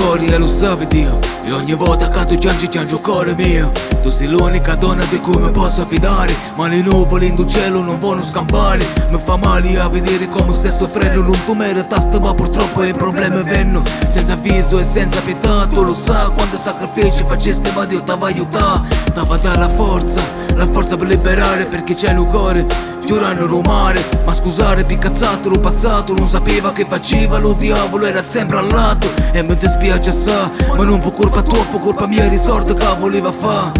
cuori e lo sapi Dio. E ogni volta che tu piangi il cuore mio. Tu sei l'unica donna di cui mi posso fidare. Ma le nuvole in cielo non vogliono scampare. Mi fa male a vedere come stai soffrendo. Non tu meritaste ma purtroppo i problemi vengono senza avviso e senza pietà. Tu lo sai quanti sacrifici facesti ma Dio t'aveva aiutato. T'aveva dato la forza per liberare perché c'è il cuore. Giurano rumore, ma scusare piccazzato lo passato. Non sapeva che faceva, lo diavolo era sempre al lato. E mi dispiace sa, ma non fu colpa tua, fu colpa mia, risorte che voleva fa.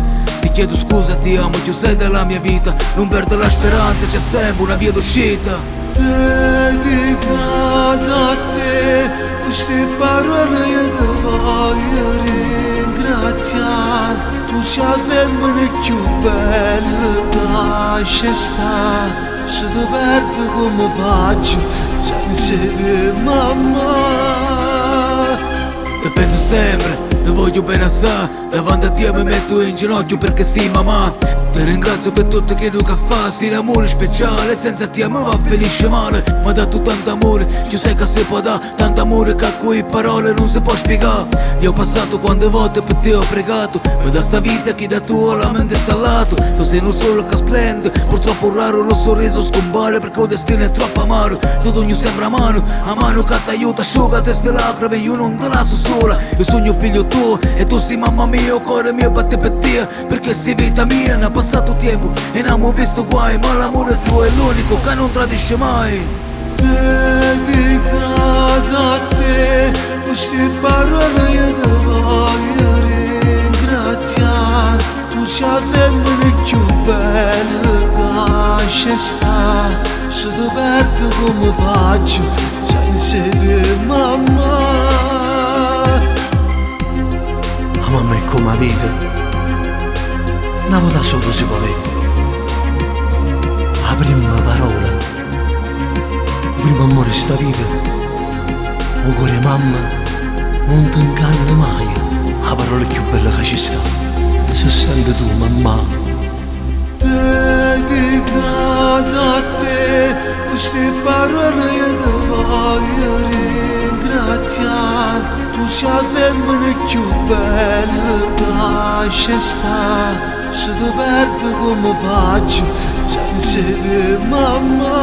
Ti chiedo scusa, ti amo, tu sei della mia vita. Non perdo la speranza, c'è sempre una via d'uscita. Dedicata a te, queste parole io ti voglio ringraziare. Tu sei la femmina più bella che c'è stata. Se ti perdo come faccio, senza di mamma. Ti penso sempre, ti voglio bene assai. Davanti a te mi metto in ginocchio perché sì mamma. Ti ringrazio per tutto quello che fa. Sei un amore speciale, senza te mi va felice male. Mi ha dato tanto amore, ci sai che si può dare. Tanto amore che a cui parole non si può spiegare. Io ho passato quante volte per te ho pregato. Mi da sta vita che da tua la mente sta al lato. Tu sei non solo che splende, purtroppo raro lo sorriso scompare. Perché il destino è troppo amaro. Tutto ogni sembra a mano che ti aiuta, asciuga queste lacrime. Io non te lascio sola, io sogno figlio tuo. E tu sei mamma mia, il cuore mio batte per te. Perché sei vita mia, ne ha passato tempo e non abbiamo visto guai. Ma l'amore tuo è l'unico che non tradisce mai. Dedicata a te, queste parole io ti voglio ringraziare. Tu sei la femmina più bella che c'è stata. Se ti perdo come faccio, senza di mamma. La mamma è come la vita, una volta solo si può vedere. La prima parola, il primo amore di sta vita. O cuore mamma, non ti inganna mai. La parola più bella che ci sta, sei sempre tu mamma. Dedicata a te, queste parole io ti voglio ringraziare. Tu sei la femmina più bella che c'è stata. Se ti perdo come faccio, senza di mamma.